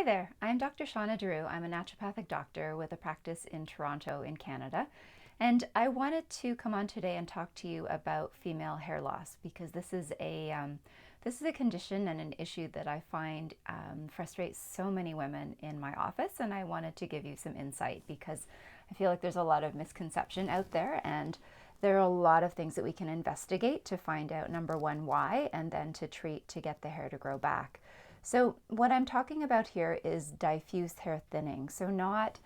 Hi there, I'm Dr. Shauna Drew. I'm a naturopathic doctor with a practice in Toronto in Canada. And I wanted to come on today and talk to you about female hair loss because this is a condition and an issue that I find frustrates so many women in my office. And I wanted to give you some insight because I feel like there's a lot of misconception out there, and there are a lot of things that we can investigate to find out, number one, why, and then to treat to get the hair to grow back. So what I'm talking about here is diffuse hair thinning. So not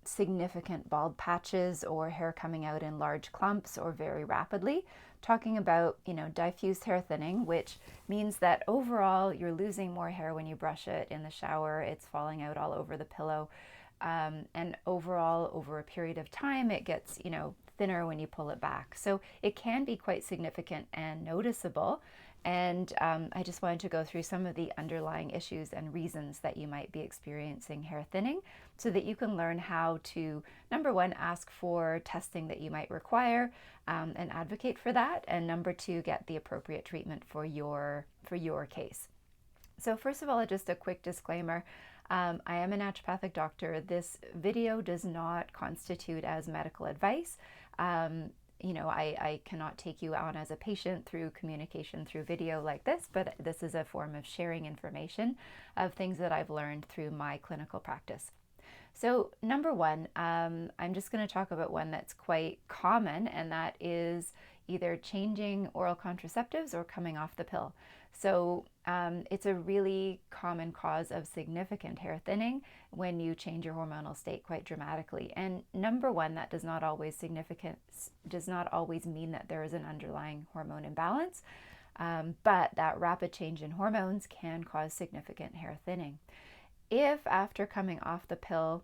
significant bald patches or hair coming out in large clumps or very rapidly. Talking about, diffuse hair thinning, which means that overall you're losing more hair when you brush it in the shower. It's falling out all over the pillow. And overall, over a period of time, it gets, thinner when you pull it back. So it can be quite significant and noticeable. And I just wanted to go through some of the underlying issues and reasons that you might be experiencing hair thinning so that you can learn how to, number one, ask for testing that you might require and advocate for that. And number two, get the appropriate treatment for your case. So first of all, just a quick disclaimer. I am a naturopathic doctor. This video does not constitute as medical advice. I cannot take you on as a patient through communication through video like this, but this is a form of sharing information of things that I've learned through my clinical practice. So number one, I'm just going to talk about one that's quite common, and that is either changing oral contraceptives or coming off the pill. So it's a really common cause of significant hair thinning when you change your hormonal state quite dramatically. And number one, that does not always mean that there is an underlying hormone imbalance, but that rapid change in hormones can cause significant hair thinning. If after coming off the pill,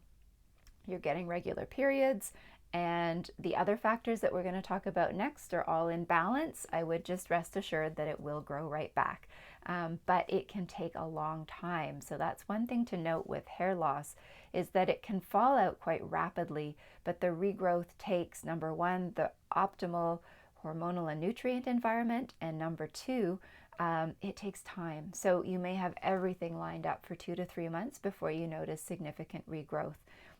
you're getting regular periods and the other factors that we're going to talk about next are all in balance, I would just rest assured that it will grow right back. But it can take a long time. So that's one thing to note with hair loss, is that it can fall out quite rapidly, but the regrowth takes, number one, the optimal hormonal and nutrient environment, and number two, it takes time. So you may have everything lined up for 2 to 3 months before you notice significant regrowth.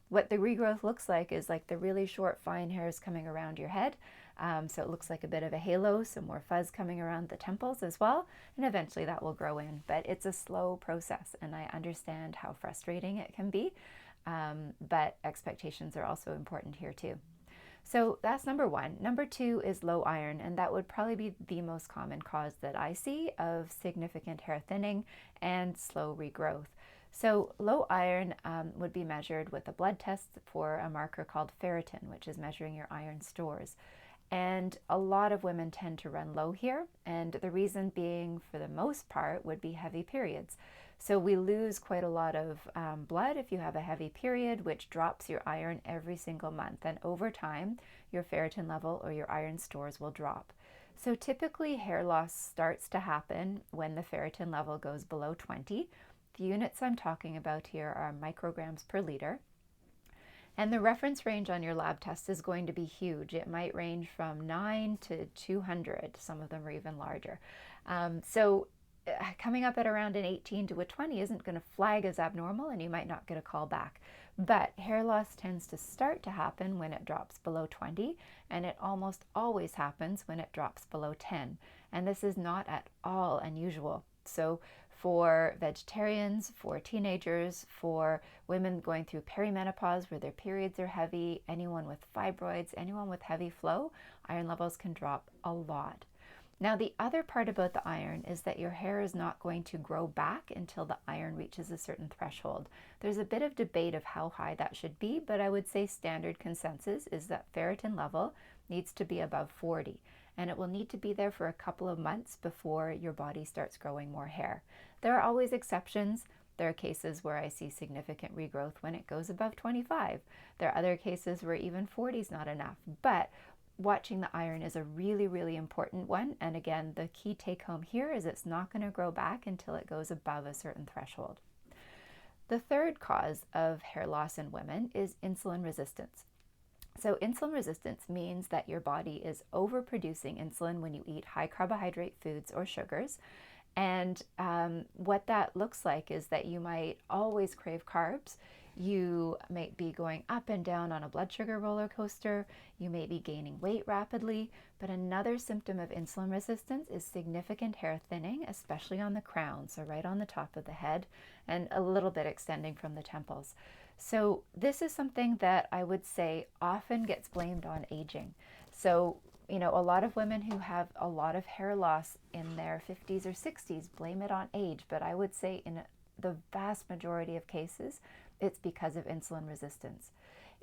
What the regrowth looks like is like the really short, fine hairs coming around your head. So it looks like a bit of a halo, some more fuzz coming around the temples as well, and eventually that will grow in. But it's a slow process, and I understand how frustrating it can be, but expectations are also important here too. So that's number one. Number two is low iron, and that would probably be the most common cause that I see of significant hair thinning and slow regrowth. So low iron would be measured with a blood test for a marker called ferritin, which is measuring your iron stores. And a lot of women tend to run low here, and the reason being, for the most part, would be heavy periods. So we lose quite a lot of blood if you have a heavy period, which drops your iron every single month. And over time, your ferritin level or your iron stores will drop. So typically, hair loss starts to happen when the ferritin level goes below 20. The units I'm talking about here are micrograms per liter. And the reference range on your lab test is going to be huge. It might range from 9 to 200. Some of them are even larger. Coming up at around an 18 to a 20 isn't going to flag as abnormal, and you might not get a call back. But hair loss tends to start to happen when it drops below 20, and it almost always happens when it drops below 10. And this is not at all unusual. So for vegetarians, for teenagers, for women going through perimenopause where their periods are heavy, anyone with fibroids, anyone with heavy flow, iron levels can drop a lot. Now, the other part about the iron is that your hair is not going to grow back until the iron reaches a certain threshold. There's a bit of debate of how high that should be, but I would say standard consensus is that ferritin level needs to be above 40. And it will need to be there for a couple of months before your body starts growing more hair. There are always exceptions. There are cases where I see significant regrowth when it goes above 25. There are other cases where even 40 is not enough. But watching the iron is a really, really important one. And again, the key take home here is it's not going to grow back until it goes above a certain threshold. The third cause of hair loss in women is insulin resistance. So insulin resistance means that your body is overproducing insulin when you eat high carbohydrate foods or sugars, And what that looks like is that you might always crave carbs. You might be going up and down on a blood sugar roller coaster. You may be gaining weight rapidly. But another symptom of insulin resistance is significant hair thinning, especially on the crown, so right on the top of the head, and a little bit extending from the temples. So this is something that I would say often gets blamed on aging. So a lot of women who have a lot of hair loss in their 50s or 60s blame it on age, but I would say in the vast majority of cases, it's because of insulin resistance.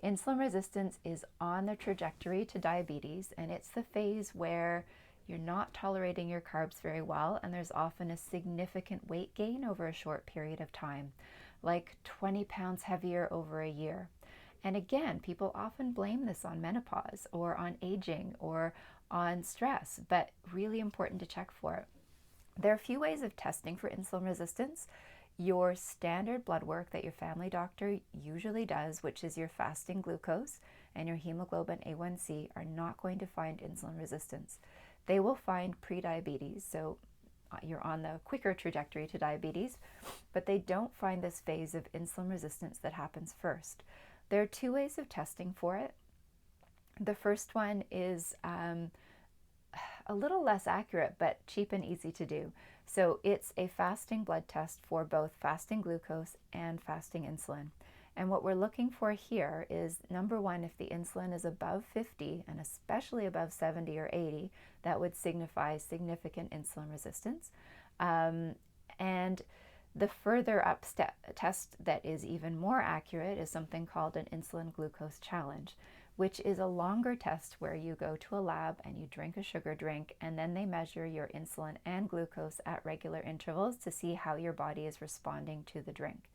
Insulin resistance is on the trajectory to diabetes, and it's the phase where you're not tolerating your carbs very well, and there's often a significant weight gain over a short period of time, like 20 pounds heavier over a year. And again, people often blame this on menopause or on aging or on stress, but really important to check for it. There are a few ways of testing for insulin resistance. Your standard blood work that your family doctor usually does, which is your fasting glucose and your hemoglobin A1C, are not going to find insulin resistance. They will find prediabetes, so you're on the quicker trajectory to diabetes, but they don't find this phase of insulin resistance that happens first. There are two ways of testing for it. The first one is a little less accurate, but cheap and easy to do. So it's a fasting blood test for both fasting glucose and fasting insulin. And what we're looking for here is, number one, if the insulin is above 50 and especially above 70 or 80, that would signify significant insulin resistance. And the further up test that is even more accurate is something called an insulin glucose challenge, which is a longer test where you go to a lab and you drink a sugar drink, and then they measure your insulin and glucose at regular intervals to see how your body is responding to the drink.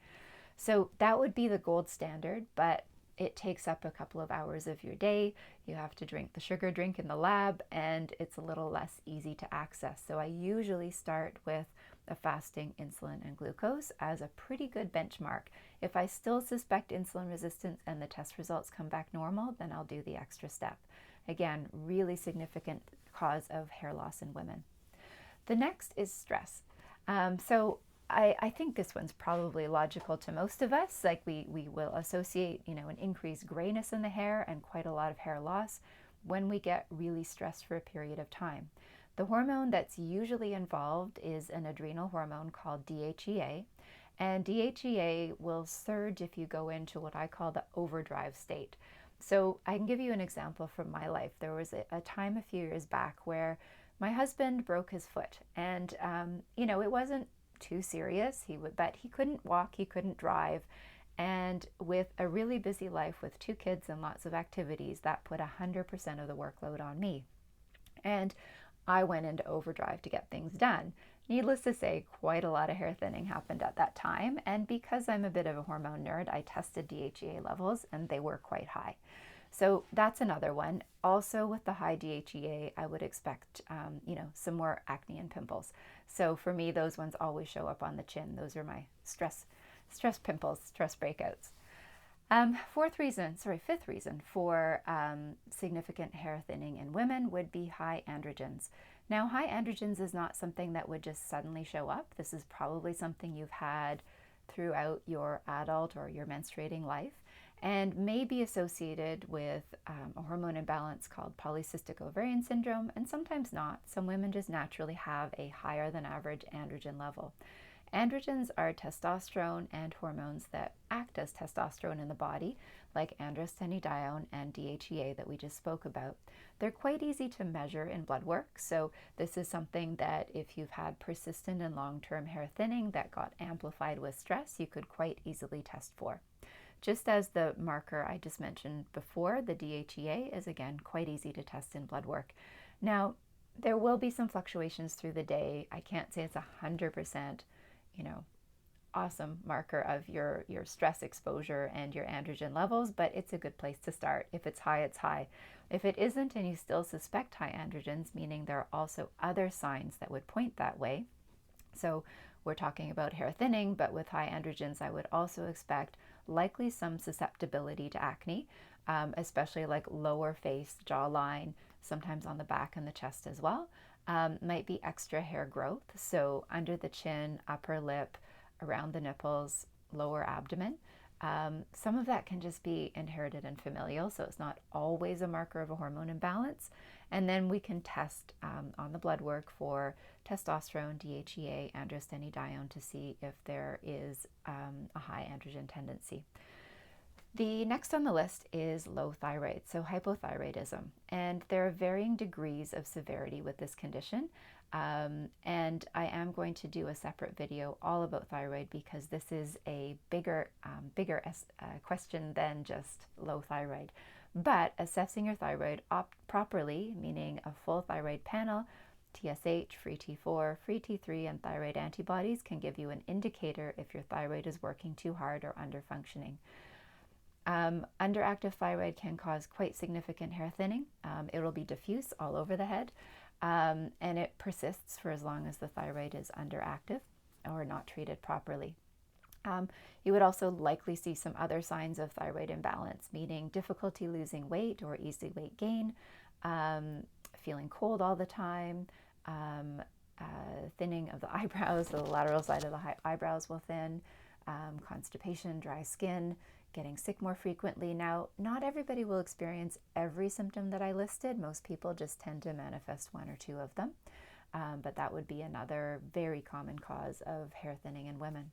So that would be the gold standard, but it takes up a couple of hours of your day. You have to drink the sugar drink in the lab, and it's a little less easy to access. So I usually start with a fasting insulin and glucose as a pretty good benchmark. If I still suspect insulin resistance and the test results come back normal, then I'll do the extra step. Again, really significant cause of hair loss in women. The next is stress. I think this one's probably logical to most of us. Like we will associate, an increased grayness in the hair and quite a lot of hair loss when we get really stressed for a period of time. The hormone that's usually involved is an adrenal hormone called DHEA, and DHEA will surge if you go into what I call the overdrive state. So I can give you an example from my life. There was a time a few years back where my husband broke his foot, and it wasn't too serious. But he couldn't walk, he couldn't drive, and with a really busy life with 2 kids and lots of activities, that put 100% of the workload on me. And I went into overdrive to get things done. Needless to say, quite a lot of hair thinning happened at that time, and because I'm a bit of a hormone nerd, I tested DHEA levels and they were quite high. So that's another one. Also with the high DHEA, I would expect, some more acne and pimples. So for me, those ones always show up on the chin. Those are my stress pimples, stress breakouts. Fifth reason for significant hair thinning in women would be high androgens. Now, high androgens is not something that would just suddenly show up. This is probably something you've had throughout your adult or your menstruating life, and may be associated with a hormone imbalance called polycystic ovarian syndrome, and sometimes not. Some women just naturally have a higher than average androgen level. Androgens are testosterone and hormones that act as testosterone in the body, like androstenedione and DHEA that we just spoke about. They're quite easy to measure in blood work, so this is something that if you've had persistent and long-term hair thinning that got amplified with stress, you could quite easily test for. Just as the marker I just mentioned before, the DHEA, is again quite easy to test in blood work. Now, there will be some fluctuations through the day. I can't say it's 100%, awesome marker of your stress exposure and your androgen levels, but it's a good place to start. If it's high, it's high. If it isn't and you still suspect high androgens, meaning there are also other signs that would point that way. So we're talking about hair thinning, but with high androgens, I would also expect likely some susceptibility to acne, especially like lower face, jawline, sometimes on the back and the chest as well. might be extra hair growth, so under the chin, upper lip, around the nipples, lower abdomen. Some of that can just be inherited and familial, so it's not always a marker of a hormone imbalance. And then we can test on the blood work for testosterone, DHEA, androstenedione to see if there is a high androgen tendency. The next on the list is low thyroid, so hypothyroidism. And there are varying degrees of severity with this condition. And I am going to do a separate video all about thyroid because this is a bigger question than just low thyroid. But assessing your thyroid properly, meaning a full thyroid panel, TSH, free T4, free T3, and thyroid antibodies can give you an indicator if your thyroid is working too hard or underfunctioning. Underactive thyroid can cause quite significant hair thinning. It will be diffuse all over the head, and it persists for as long as the thyroid is underactive or not treated properly. You would also likely see some other signs of thyroid imbalance, meaning difficulty losing weight or easy weight gain, feeling cold all the time, thinning of the eyebrows, the lateral side of the eyebrows will thin, constipation, dry skin, getting sick more frequently. Now, not everybody will experience every symptom that I listed. Most people just tend to manifest one or two of them, but that would be another very common cause of hair thinning in women.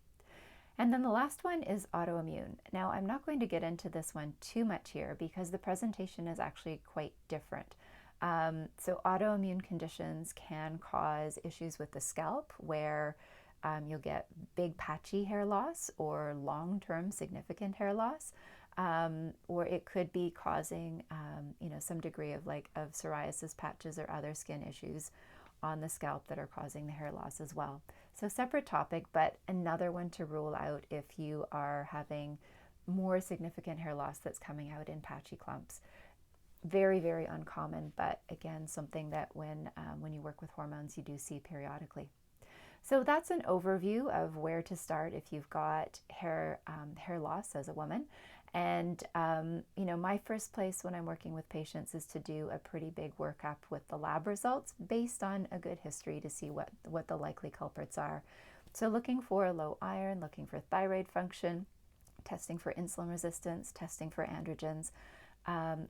And then the last one is autoimmune. Now, I'm not going to get into this one too much here because the presentation is actually quite different. So autoimmune conditions can cause issues with the scalp where you'll get big patchy hair loss or long-term significant hair loss, or it could be causing some degree of psoriasis patches or other skin issues on the scalp that are causing the hair loss as well. So separate topic, but another one to rule out if you are having more significant hair loss that's coming out in patchy clumps. Very, very uncommon, but again, something that when you work with hormones, you do see periodically. So that's an overview of where to start if you've got hair loss as a woman. And my first place when I'm working with patients is to do a pretty big workup with the lab results based on a good history to see what the likely culprits are. So looking for low iron, looking for thyroid function, testing for insulin resistance, testing for androgens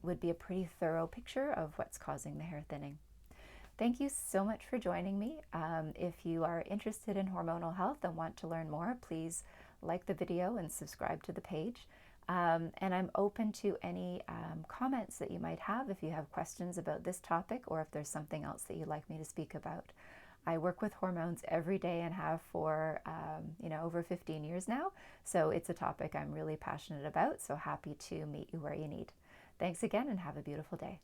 would be a pretty thorough picture of what's causing the hair thinning. Thank you so much for joining me. If you are interested in hormonal health and want to learn more, please like the video and subscribe to the page. And I'm open to any comments that you might have if you have questions about this topic or if there's something else that you'd like me to speak about. I work with hormones every day and have for over 15 years now, so it's a topic I'm really passionate about, so happy to meet you where you need. Thanks again and have a beautiful day.